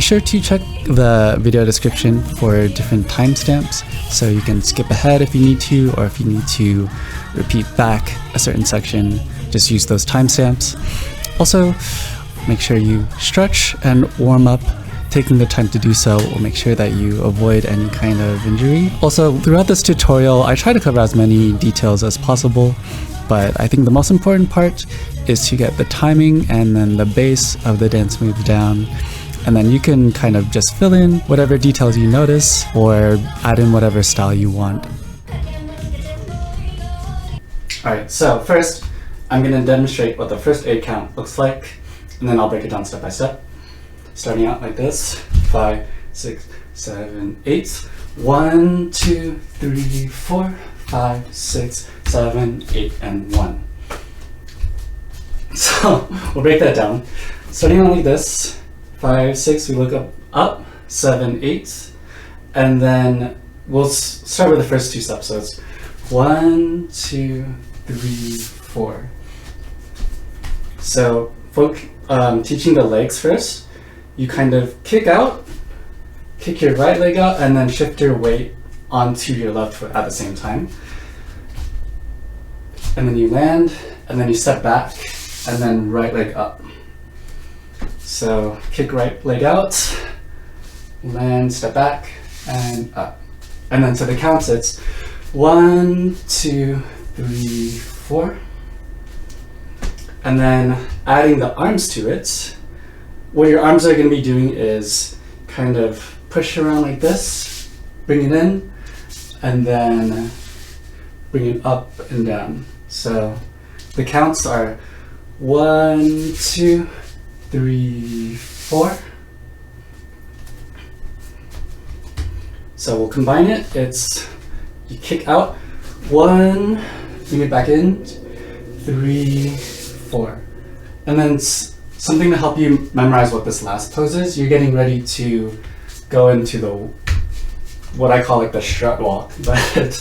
sure to check the video description for different timestamps so you can skip ahead if you need to, or if you need to repeat back a certain section, just use those timestamps. Also, make sure you stretch and warm up. Taking the time to do so will make sure that you avoid any kind of injury. Also, throughout this tutorial, I try to cover as many details as possible, but I think the most important part is to get the timing and then the base of the dance moves down. And then you can kind of just fill in whatever details you notice or add in whatever style you want. Alright, so first, I'm going to demonstrate what the first 8 count looks like, and then I'll break it down step by step. Starting out like this, 5, 6, 7, 8. 1, 2, 3, 4, 5, 6, 7, 8, and 1. So we'll break that down. Starting out like this, 5, 6, we look up, 7, 8, and then we'll start with the first 2 steps. So it's 1, 2, 3, 4. So teaching the legs first. You kind of kick out, kick your right leg out, and then shift your weight onto your left foot at the same time. And then you land, and then you step back, and then right leg up. So kick right leg out, land, step back, and up. And then so the counts, it's 1, 2, 3, 4. And then adding the arms to it. What your arms are going to be doing is kind of push around like this, bring it in, and then bring it up and down. So the counts are 1, 2, 3, 4. So we'll combine it. It's you kick out, 1, bring it back in, 3, 4. And then something to help you memorize what this last pose is, you're getting ready to go into the, what I call like the strut walk. But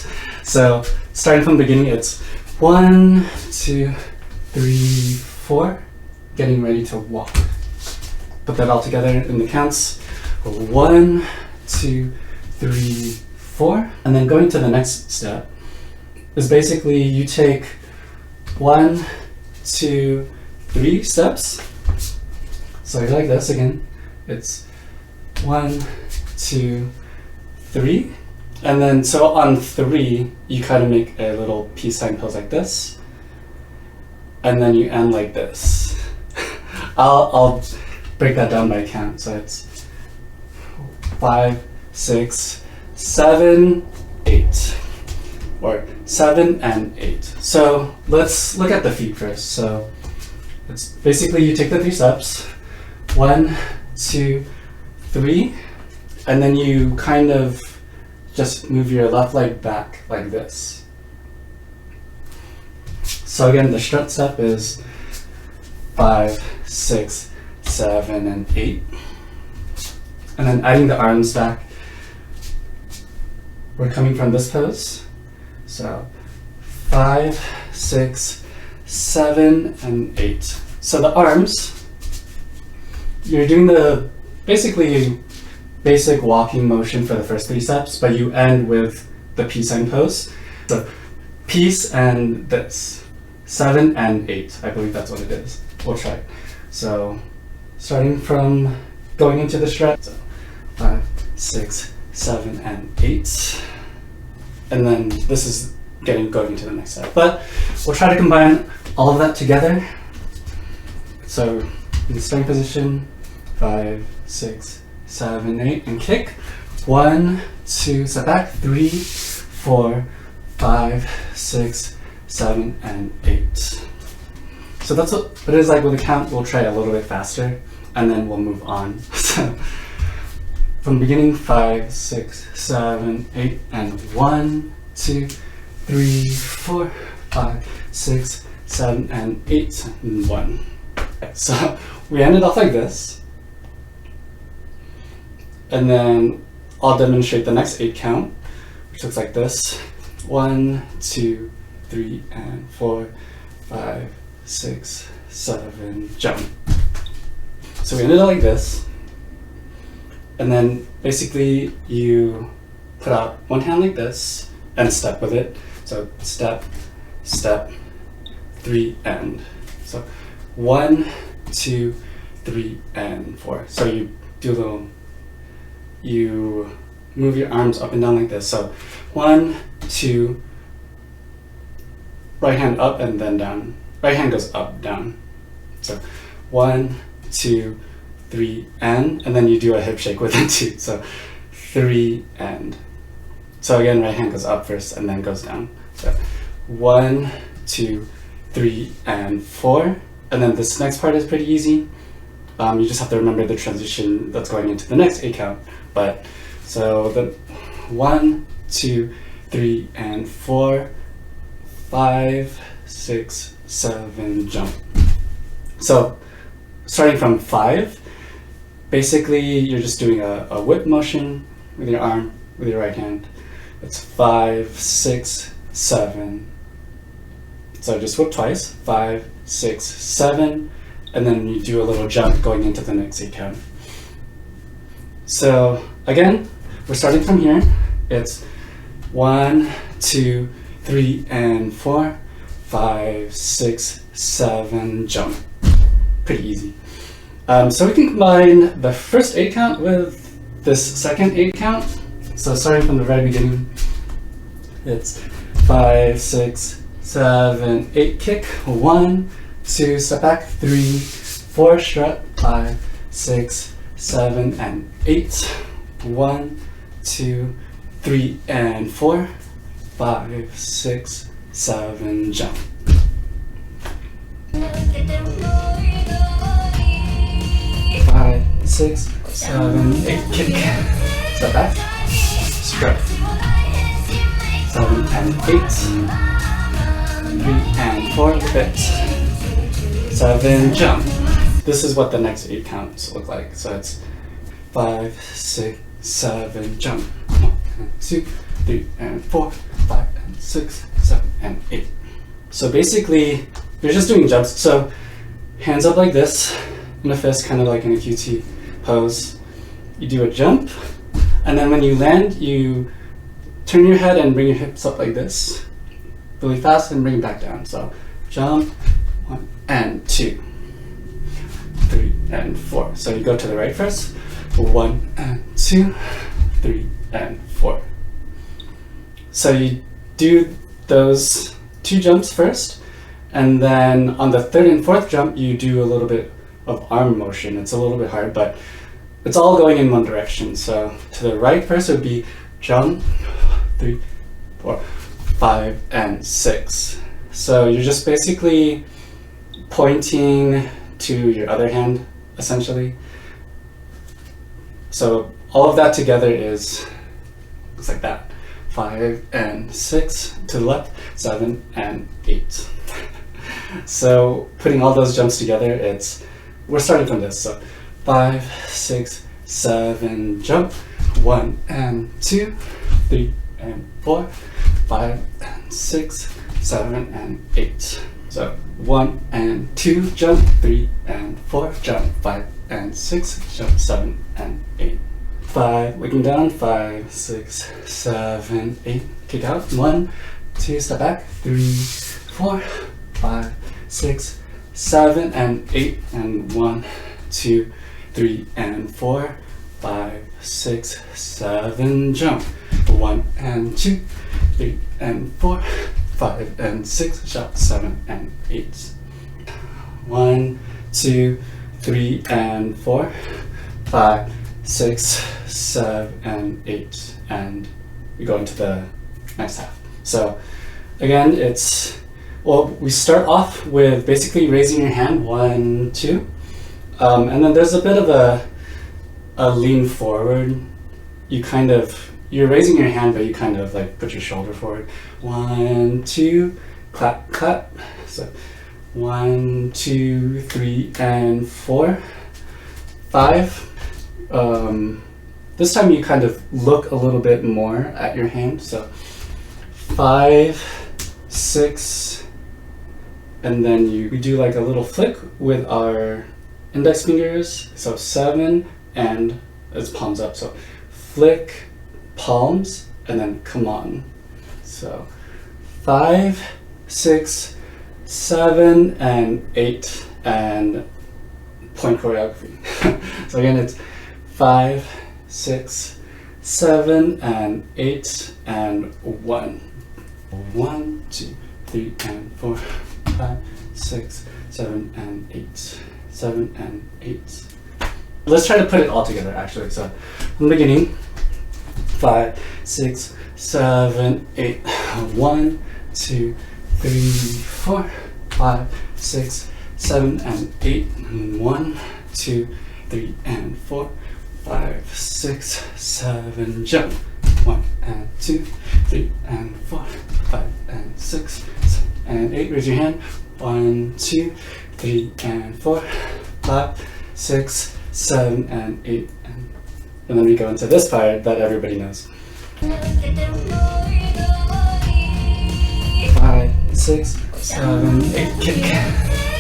so starting from the beginning, it's 1, 2, 3, 4, getting ready to walk. Put that all together in the counts. 1, 2, 3, 4. And then going to the next step is basically you take 1, 2, 3 steps. So you're like this again. It's 1, 2, 3. And then so on 3, you kind of make a little peace sign pose like this. And then you end like this. I'll break that down by count. So it's 5, 6, 7, 8. Or 7 and 8. So let's look at the feet first. So it's basically you take the 3 steps. 1, 2, 3, and then you kind of just move your left leg back like this. So again, the strut step is 5, 6, 7, and 8. And then adding the arms back, we're coming from this pose. So 5, 6, 7, and 8. So the arms, you're doing the basically basic walking motion for the first 3 steps, but you end with the peace sign pose. So peace and this, 7 and 8. I believe that's what it is. We'll try it. So starting from going into the strut, so 5, 6, 7, and 8. And then this is going to the next step. But we'll try to combine all of that together. So in the starting position, 5, 6, 7, 8, and kick. 1, 2, step back, 3, 4, 5, 6, 7, and 8. So that's what it is like with the count. We'll try a little bit faster, and then we'll move on. So from the beginning, 5, 6, 7, 8, and 1, 2, 3, 4, 5, 6, 7, and 8, and 1. So we ended off like this. And then I'll demonstrate the next 8 count, which looks like this. 1, 2, 3, and 4, 5, 6, 7, jump. So we ended up like this. And then basically you put out one hand like this and step with it. So step, step, 3 and. So 1, 2, 3 and 4. So you do a little, you move your arms up and down like this. So 1, 2, right hand up and then down. Right hand goes up, down. So 1, 2, 3 and then you do a hip shake with it too. So 3 and. So again, right hand goes up first and then goes down. So 1, 2, 3 and 4. And then this next part is pretty easy. You just have to remember the transition that's going into the next 8 count. But so the 1, 2, 3 and 4, 5, 6, 7, jump. So starting from 5, basically you're just doing a whip motion with your arm, with your right hand. It's 5, 6, 7. So just whip twice, 5, 6, 7, and then you do a little jump going into the next 8 count. So again, we're starting from here. It's 1, 2, 3 and 4, 5, 6, 7, jump. Pretty easy. So we can combine the first 8 count with this second 8 count. So starting from the very beginning, it's 5, 6, 7, 8, kick, 1, 2, step back, 3, 4, strut, 5, 6, 7, and 8. 1, 2, 3, and 4, 5, 6, 7, jump. 5, 6, 7, 8, kick, step back, strut, 7 and 8, 3 and 4, bit, 7, jump. This is what the next 8 counts look like. So it's 5, 6, 7, jump. 1 and 2, 3 and 4, 5 and 6, 7 and 8. So basically, you're just doing jumps. So hands up like this in a fist, kind of like in a QT pose. You do a jump, and then when you land, you turn your head and bring your hips up like this, really fast, and bring it back down. So jump, 1 and 2, 3 and 4. So you go to the right first, 1 and 2, 3 and 4. So you do those 2 jumps first, and then on the 3rd and 4th jump, you do a little bit of arm motion. It's a little bit hard, but it's all going in one direction. So to the right first would be jump, 3, 4, 5, and 6. So you're just basically pointing to your other hand, essentially. So all of that together looks like that. 5 and 6 to the left, 7 and 8. So putting all those jumps together, we're starting from this. So 5, 6, 7, jump, 1 and 2, 3 and 4, 5 and 6, 7 and 8. So 1 and 2, jump, 3 and 4, jump, 5 and 6, jump, 7 and 8. 5, looking down, 5, 6, 7, 8, kick out, 1, 2, step back, 3, 4, 5, 6, 7 and 8, and 1, 2, 3 and 4, 5, 6, 7, jump, 1 and 2, 3 and 4, 5 and 6, jump, 7 and 8. 1, 2, 3 and 4, 5, 6, 7 and 8, and we go into the next half. So again, we start off with basically raising your hand, 1, 2, and then there's a bit of a lean forward. You're raising your hand, but you kind of like put your shoulder forward. 1, 2, clap, clap. So 1, 2, 3, and 4, 5. This time you kind of look a little bit more at your hand. So 5, 6, and then we do like a little flick with our index fingers. So 7 and it's palms up. So flick, palms, and then come on. So 5, 6, 7, and 8, and point choreography. So again, it's 5, 6, 7, and 8, and 1. 1, 2, 3, and 4, 5, 6, 7, and 8. 7 and 8. Let's try to put it all together actually. So from the beginning, 5, 6, 7, 8. 1, 2, 3, 4, 5, 6, 7, and 8. 1, 2, 3, and 4, 5, 6, 7, jump. 1 and 2, 3 and 4, 5 and 6, 7 and 8. Raise your hand. 1, 2, 3 and 4, 5, 6, 7, and 8. And then we go into this part that everybody knows. 5, 6, 7, 8. Kick.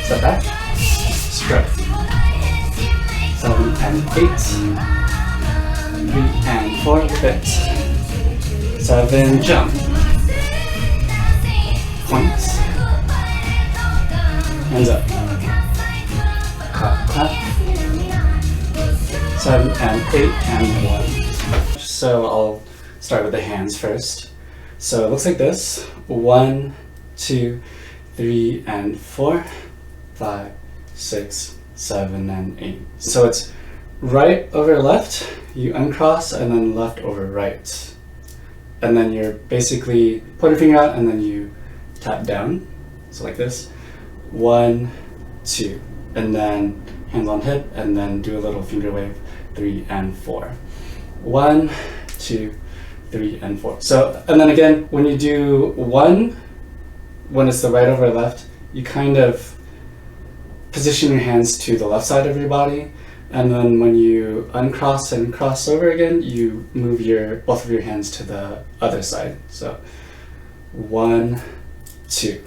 Step back. Strut. 7 and 8. 3 and 4. Bit. 7. Jump. Points. Hands up. Clap, clap. 7 and 8 and 1. So I'll start with the hands first. So it looks like this. 1, 2, 3, and 4, 5, 6, 7, and 8. So it's right over left, you uncross, and then left over right. And then you're basically put your finger out and then you tap down. So like this. 1, 2, and then hands on hip, and then do a little finger wave. 3 and 4. 1, 2, 3, and 4. So, and then again, when you do 1, when it's the right over left, you kind of position your hands to the left side of your body, and then when you uncross and cross over again, you move both of your hands to the other side. So 1, 2.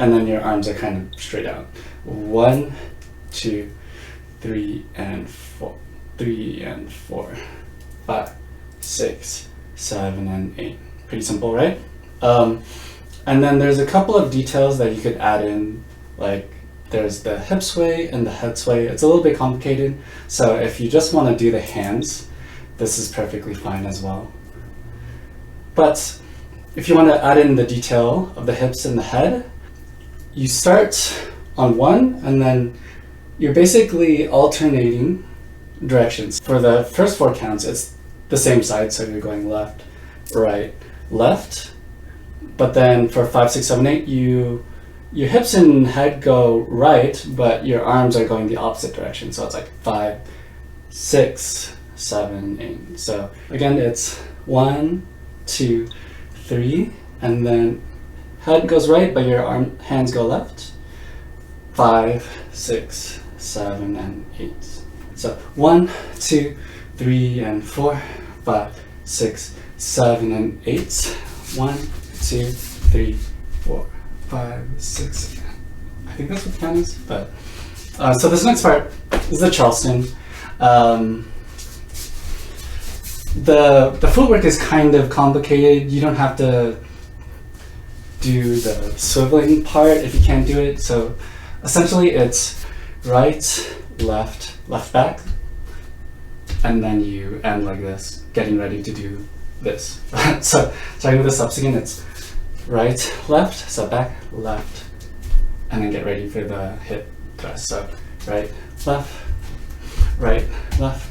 And then your arms are kind of straight out. 1, 2, 3, and 4. 3 and 4. 5, 6, 7, and 8. Pretty simple, right? And then there's a couple of details that you could add in, like there's the hip sway and the head sway. It's a little bit complicated. So if you just want to do the hands, this is perfectly fine as well. But if you want to add in the detail of the hips and the head, you start on 1 and then you're basically alternating directions. For the first 4 counts, it's the same side, so you're going left, right, left. But then for 5, 6, 7, 8, your hips and head go right, but your arms are going the opposite direction. So it's like 5, 6, 7, 8. So again, it's 1, 2, 3, and then head goes right, but your hands go left. 5, 6, 7, and 8. So 1, 2, 3, and 4, 5, 6, 7, and 8. 1, 2, 3, 4, 5, 6. I think that's what the count is. But so this next part is the Charleston. The footwork is kind of complicated. You don't have to do the swiveling part if you can't do it. So essentially it's right, left, left back, and then you end like this, getting ready to do this. So starting with the steps again, it's right, left, step back, left, and then get ready for the hip thrust. So right, left, left.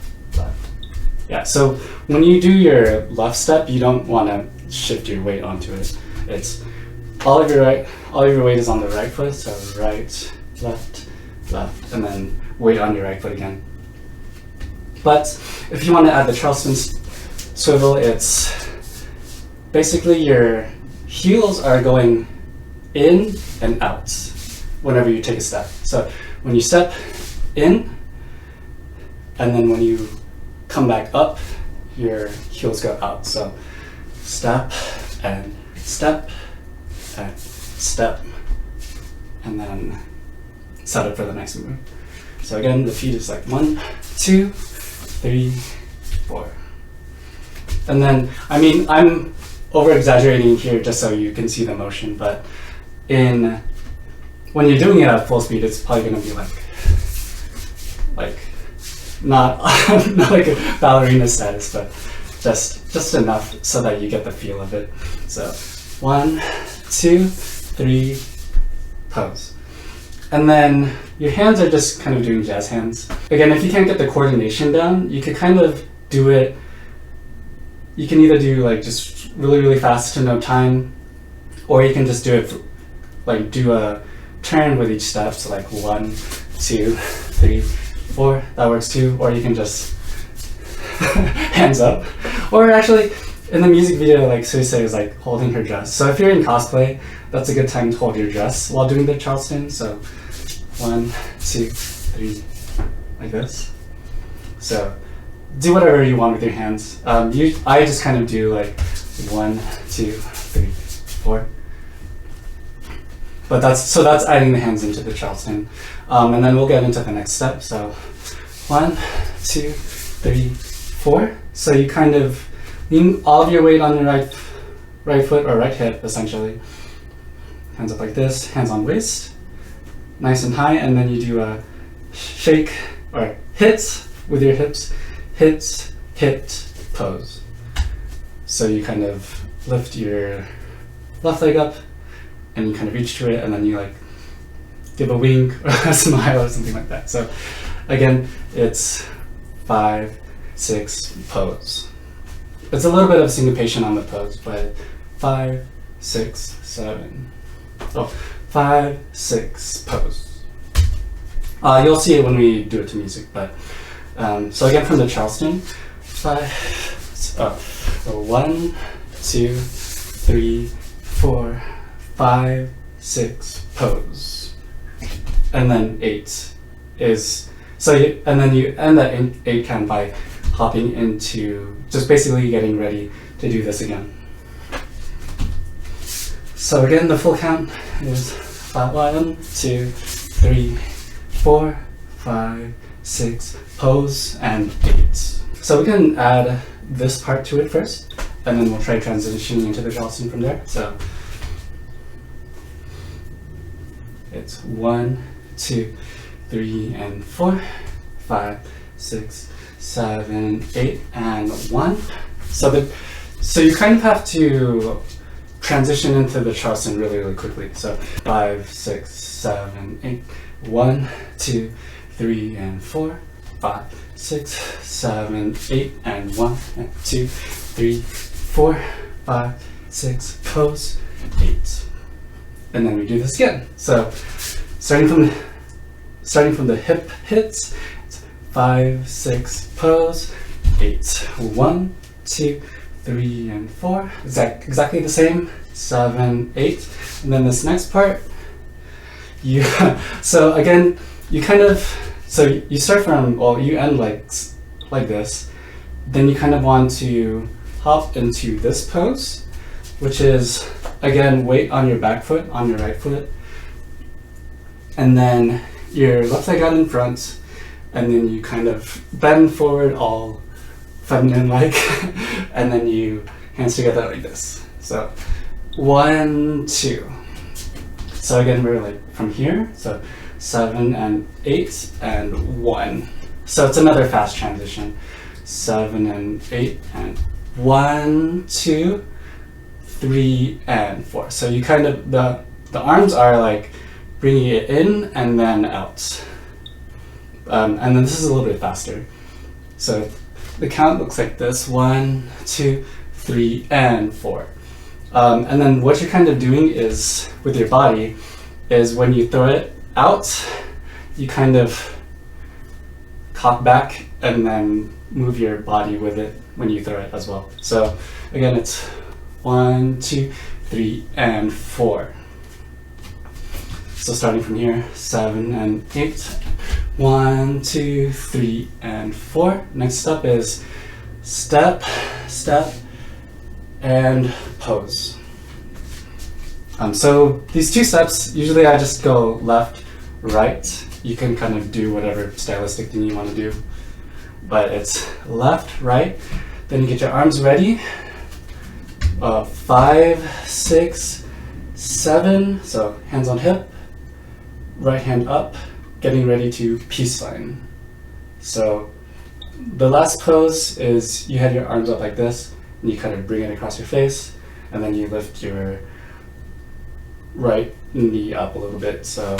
Yeah, so when you do your left step, you don't want to shift your weight onto it. It's all of your weight is on the right foot, so right, left, left, and then weight on your right foot again. But if you want to add the Charleston swivel, it's basically your heels are going in and out whenever you take a step. So when you step in, and then when you come back up, your heels go out. So step and step and step, and then set up for the next move. So again, the feet is like 1, 2, 3, 4. And then, I mean, I'm over exaggerating here just so you can see the motion, but when you're doing it at full speed, it's probably going to be like not not like a ballerina status, but just enough so that you get the feel of it. So 1, 2, 3, pose. And then your hands are just kind of doing jazz hands. Again, if you can't get the coordination down, you could kind of do it. You can either do like just really, really fast to no time, or you can just do it like do a turn with each step. So like 1, 2, 3, 4. That works too. Or you can just hands up. Or actually, in the music video, like Suisei is like holding her dress. So if you're in cosplay, that's a good time to hold your dress while doing the Charleston. So 1, 2, 3, like this. So do whatever you want with your hands. I just kind of do like 1, 2, 3, 4. But that's adding the hands into the Charleston. And then we'll get into the next step. So 1, 2, 3, 4. So you kind of lean all of your weight on your right foot or right hip, essentially. Hands up like this, hands on waist, nice and high, and then you do a shake or hits with your hips, hits, hit, pose. So you kind of lift your left leg up, and you kind of reach to it, and then you like give a wink or a smile or something like that. So again, it's 5, 6, pose. It's a little bit of syncopation on the pose, but 5, 6, 7. Oh, 5, 6, pose. You'll see it when we do it to music, but so again from the Charleston, 1, 2, 3, 4, 5, 6, pose, and then 8 is and then you end that 8 count by hopping into just basically getting ready to do this again. So again, the full count is 1, 2, 3, 4, 5, 6, pose, and 8. So we can add this part to it first, and then we'll try transitioning into the Charleston from there. So it's 1, 2, 3, and 4, 5, 6, 7, 8, and 1. So you kind of have to transition into the Charleston really, really quickly. So 5, 6, 7, 8, 1, 2, 3, and 4, 5, 6, 7, 8, and 1, and 2, 3, 4, 5, 6, pose, 8. And then we do this again. So starting from the hip hits, it's 5, 6, pose, 8. 1, 2, 3, and 4. Exactly the same. 7, 8. And then this next part, so again, you start from, well, you end like this. Then you kind of want to hop into this pose, which is, again, weight on your back foot, on your right foot. And then your left leg out in front, and then you kind of bend forward all feminine-like, and then you hands together like this. So 1, 2. So again, we're like from here, so 7 and 8 and 1. So it's another fast transition. 7 and 8 and 1, 2, 3, and 4. So you kind of, the arms are like bringing it in and then out. And then this is a little bit faster. So the count looks like this: 1, 2, 3, and 4. And then what you're kind of doing is, with your body, is when you throw it out, you kind of cock back and then move your body with it when you throw it as well. So again, it's 1, 2, 3, and 4. So starting from here, 7 and 8. 1, 2, 3, and 4. Next up is step, step, and pose. So these 2 steps, usually I just go left, right. You can kind of do whatever stylistic thing you want to do. but it's left, right. Then you get your arms ready. 5, 6, 7. So hands on hip, right hand up, getting ready to peace sign. So the last pose is you had your arms up like this, and you kind of bring it across your face, and then you lift your right knee up a little bit. So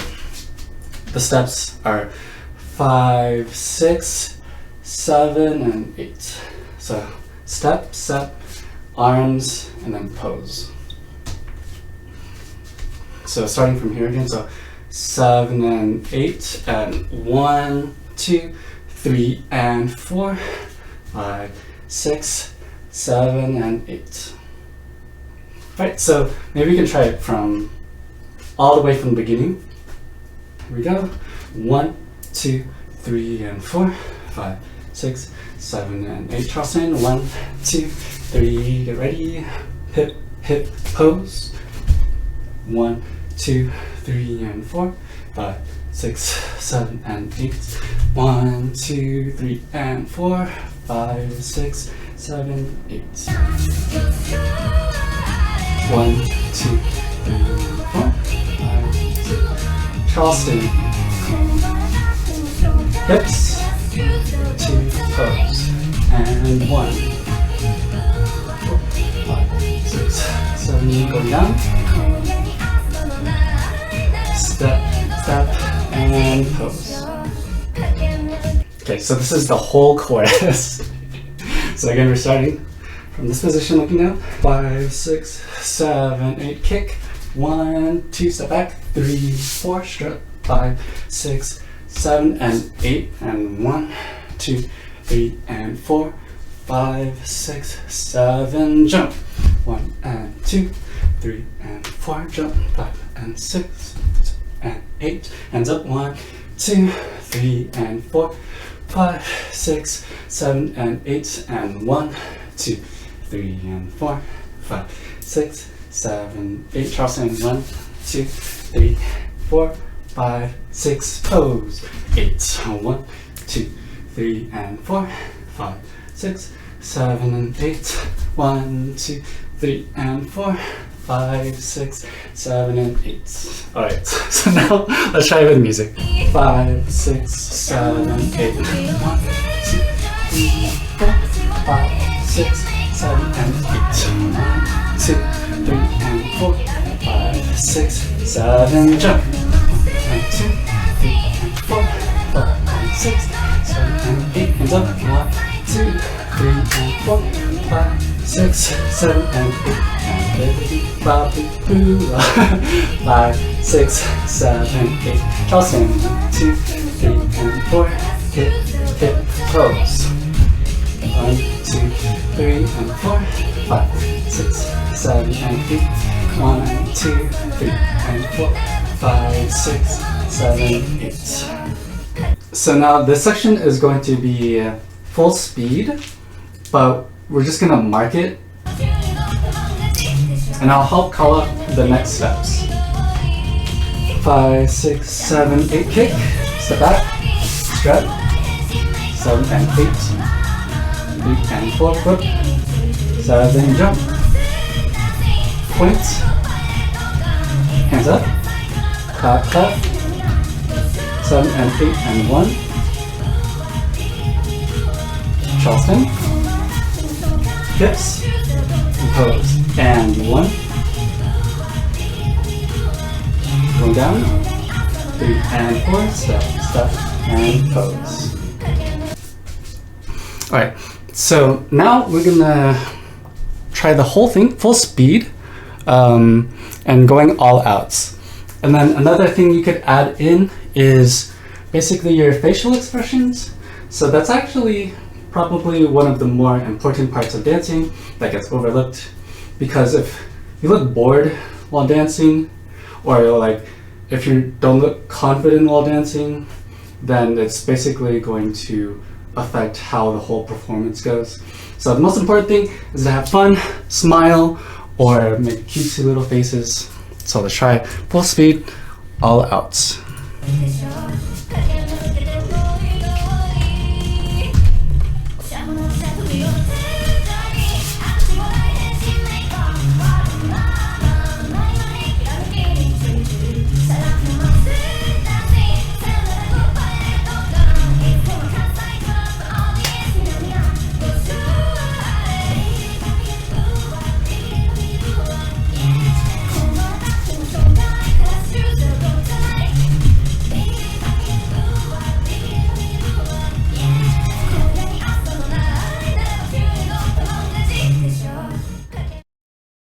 the steps are 5, 6, 7, and 8. So step, step, arms, and then pose. So starting from here again, so 7 and 8, and 1, 2, 3 and 4, 5, 6, 7 and 8. Alright, so maybe we can try it from all the way from the beginning. Here we go. 1, 2, 3 and 4, 5, 6, 7 and 8. Charleston. 1, 2, 3. Get ready. Hip, hip, pose. 1, 2, 3 and 4, 5, 6, 7 and 8. 1, 2, 3 and 4, 5, 6, 7, 8. 1, 2, 3, 4, 5, 6. Charleston. Hips. 2, pose. And 1, 4, 5, 6, 7. Go down. Step, step, and pose. Okay, so this is the whole chorus. So again, we're starting from this position, looking down. 5, 6, 7, 8, kick. 1, 2, step back. 3, 4, strut. 5, 6, 7, and 8. And 1, 2, 3, and 4, 5, 6, 7, jump. 1 and 2, 3 and 4, jump. 5 and 6 and 8. Hands up. 1, 2, 3 and 4, 5, 6, 7 and 8. And 1, 2, 3 and 4, 5, 6, 7, 8. Charleston. 1, 2, 3, 4, 5, 6. Pose. 8. 1, 2, 3 and 4, 5, 6, 7 and 8. 1, 2, 3 and 4, 5, 6, 7 and 8. Alright, so now let's try it with music. 5, 6, 7, 8. 1, 2, 3, 4, 5, 6, 7 and 8. 1, 2, 3 and 4, 5, 6, 7, jump. 1, 2, 3 and 4, 5, 6, 7 and 8. Hands up. 1, 2, 3 and 4, 5, 6, 7 and 8. And Bibbidiba Dance. 5, 6, 7, 8. Charleston. 2, 3 and 4. Hip, hip, pose. 1, 2, 3 and 4, 5, 6, 7 and 8. 1, 2, 3 and 4, 5, 6, 7, 8. So now this section is going to be full speed, but we're just gonna mark it, and I'll help call up the next steps. 5, 6, 7, 8, kick, step back, strut, 7 and 8, 3 and 4, whip, 7, jump, point, hands up, clap, clap, 7 and 8 and 1, Charleston, hips, and pose, and 1, going down, 3 and 4, step, step, and pose. Alright, so now we're gonna try the whole thing, full speed, and going all outs. And then another thing you could add in is basically your facial expressions. So that's actually probably one of the more important parts of dancing that gets overlooked, because if you look bored while dancing, or like if you don't look confident while dancing, then it's basically going to affect how the whole performance goes. So the most important thing is to have fun, smile, or make cutesy little faces. So let's try full speed, all outs.